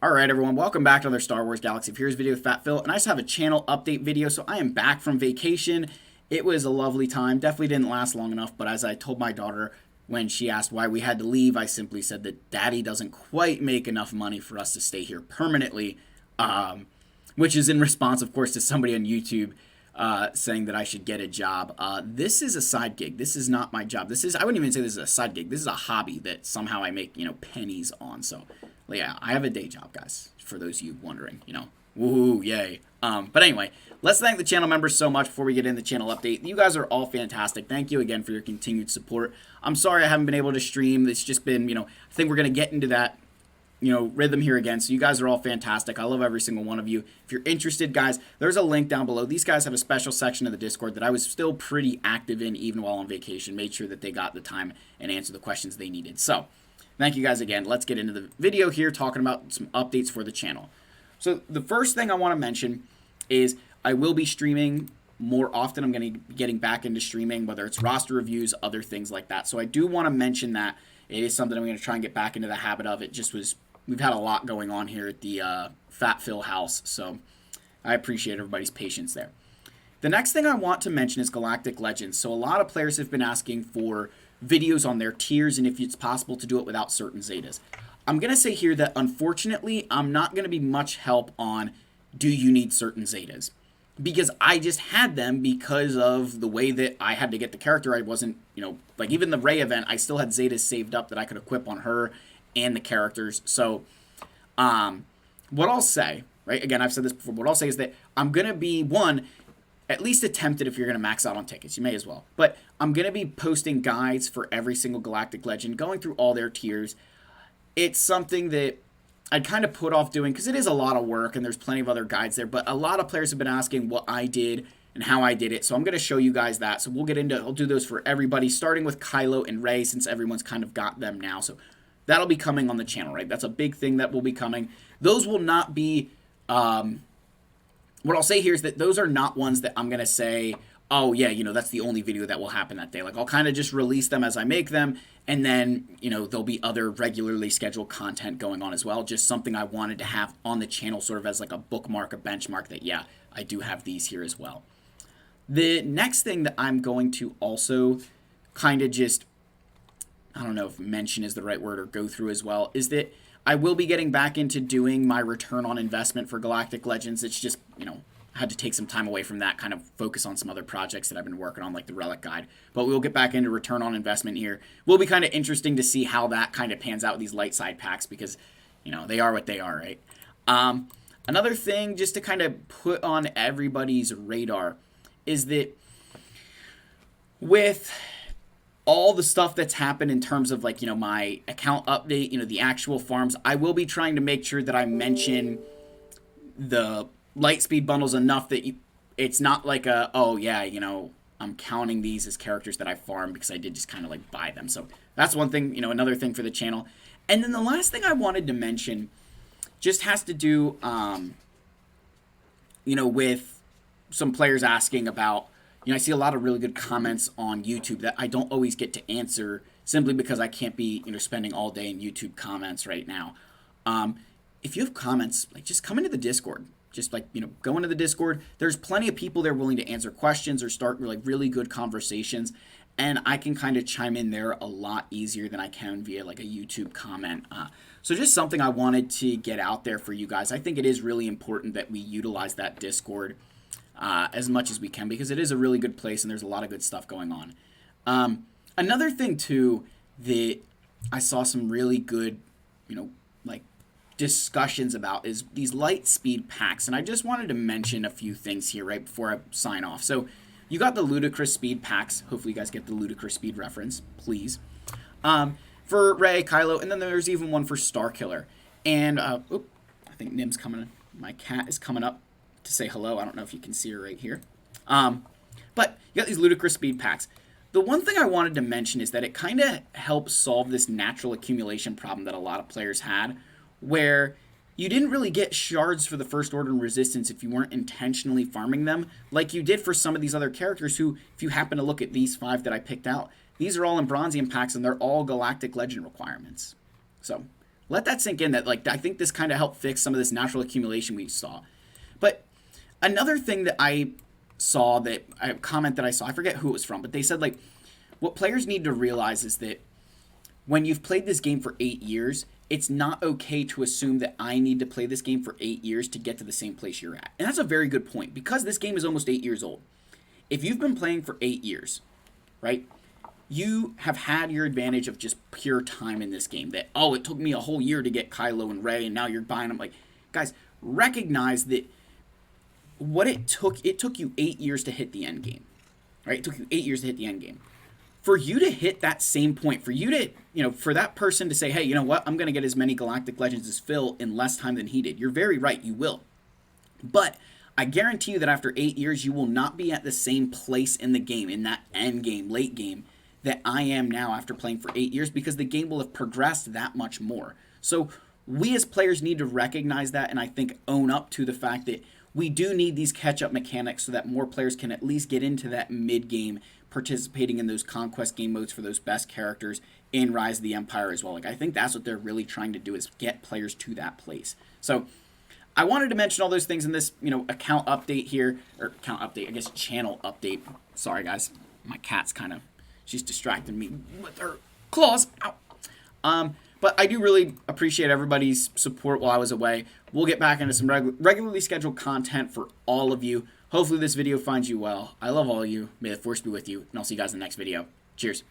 Alright everyone, welcome back to another Star Wars Galaxy of Heroes video with Fat Phil, and I just have a channel update video. So I am back from vacation. It was a lovely time, definitely didn't last long enough, but as I told my daughter when she asked why we had to leave, I simply said that Daddy doesn't quite make enough money for us to stay here permanently, which is in response, of course, to somebody on YouTube saying that I should get a job. This is a side gig. This is not my job. I wouldn't even say this is a side gig. This is a hobby that somehow I make, pennies on. So, yeah, I have a day job, guys, for those of you wondering, woohoo, yay. But anyway, let's thank the channel members so much before we get into the channel update. You guys are all fantastic. Thank you again for your continued support. I'm sorry I haven't been able to stream. It's just been, I think we're going to get into that rhythm here again. So you guys are all fantastic. I love every single one of you. If you're interested, guys, there's a link down below. These guys have a special section of the Discord that I was still pretty active in even while on vacation. Made sure that they got the time and answered the questions they needed. So thank you guys again. Let's get into the video here talking about some updates for the channel. So the first thing I want to mention is I will be streaming more often. I'm going to be getting back into streaming, whether it's roster reviews, other things like that. So I do want to mention that it is something I'm going to try and get back into the habit of. We've had a lot going on here at the Fat Phil house, so I appreciate everybody's patience there. The next thing I want to mention is Galactic Legends. So a lot of players have been asking for videos on their tiers and if it's possible to do it without certain Zetas. I'm going to say here that unfortunately I'm not going to be much help on do you need certain Zetas, because I just had them because of the way that I had to get the character. I wasn't, like even the Rey event, I still had Zetas saved up that I could equip on her and the characters. So what I'll say, right, again, I've said this before, what I'll say is that I'm going to be, one, at least attempted. If you're going to max out on tickets, you may as well, but I'm going to be posting guides for every single Galactic Legend, going through all their tiers. It's something that I'd kind of put off doing because it is a lot of work and there's plenty of other guides there, but a lot of players have been asking what I did and how I did it, so I'm going to show you guys that. So I'll do those for everybody, starting with Kylo and Rey, since everyone's kind of got them now. So that'll be coming on the channel, right? That's a big thing that will be coming. Those will not be, what I'll say here is that those are not ones that I'm going to say, oh yeah, that's the only video that will happen that day. Like, I'll kind of just release them as I make them, and then, there'll be other regularly scheduled content going on as well. Just something I wanted to have on the channel sort of as like a bookmark, a benchmark that, yeah, I do have these here as well. The next thing that I'm going to also kind of just, I don't know if mention is the right word or go through as well, is that I will be getting back into doing my return on investment for Galactic Legends. It's just, I had to take some time away from that, kind of focus on some other projects that I've been working on, like the Relic Guide. But we'll get back into return on investment here. Will be kind of interesting to see how that kind of pans out with these light side packs, because, they are what they are, right? Another thing just to kind of put on everybody's radar is that with all the stuff that's happened in terms of like, my account update, the actual farms, I will be trying to make sure that I mention the Lightspeed bundles enough that it's not like oh yeah, I'm counting these as characters that I farm, because I did just kind of like buy them. So that's one thing, another thing for the channel. And then the last thing I wanted to mention just has to do, with some players asking about, I see a lot of really good comments on YouTube that I don't always get to answer, simply because I can't be, spending all day in YouTube comments right now. If you have comments, like, just come into the Discord. Just like, go into the Discord. There's plenty of people there willing to answer questions or start like really good conversations. And I can kind of chime in there a lot easier than I can via like a YouTube comment. So just something I wanted to get out there for you guys. I think it is really important that we utilize that Discord as much as we can, because it is a really good place and there's a lot of good stuff going on. Another thing too that I saw some really good, like discussions about is these light speed packs, and I just wanted to mention a few things here right before I sign off. So you got the ludicrous speed packs. Hopefully you guys get the ludicrous speed reference, please. For Rey, Kylo, and then there's even one for Starkiller. And I think Nim's coming in. My cat is coming up to say hello. I don't know if you can see her right here. But you got these ludicrous speed packs. The one thing I wanted to mention is that it kind of helps solve this natural accumulation problem that a lot of players had, where you didn't really get shards for the First Order and Resistance if you weren't intentionally farming them, like you did for some of these other characters who, if you happen to look at these 5 that I picked out, these are all in Bronzium packs and they're all Galactic Legend requirements. So Let that sink in that, like, I think this kind of helped fix some of this natural accumulation we saw. But another thing that I saw, that a comment that I saw, I forget who it was from, but they said, like, what players need to realize is that when you've played this game for 8 years, it's not okay to assume that I need to play this game for 8 years to get to the same place you're at. And that's a very good point, because this game is almost 8 years old. If you've been playing for 8 years, right, you have had your advantage of just pure time in this game. That, oh, it took me a whole year to get Kylo and Rey, and now you're buying them. Like, guys, recognize that what it took you 8 years to hit the end game, right? It took you 8 years to hit the end game. For you to hit that same point, for you to, for that person to say, hey, you know what, I'm going to get as many Galactic Legends as Phil in less time than he did. You're very right, you will. But I guarantee you that after 8 years, you will not be at the same place in the game, in that end game, late game, that I am now after playing for 8 years, because the game will have progressed that much more. So we as players need to recognize that, and I think own up to the fact that we do need these catch-up mechanics so that more players can at least get into that mid-game, participating in those conquest game modes for those best characters in Rise of the Empire as well. Like, I think that's what they're really trying to do, is get players to that place. So I wanted to mention all those things in this, account update here, or account update, I guess channel update. Sorry guys, my cat's she's distracting me with her claws. Ow. But I do really appreciate everybody's support while I was away. We'll get back into some regularly scheduled content for all of you. Hopefully this video finds you well. I love all of you. May the Force be with you, and I'll see you guys in the next video. Cheers.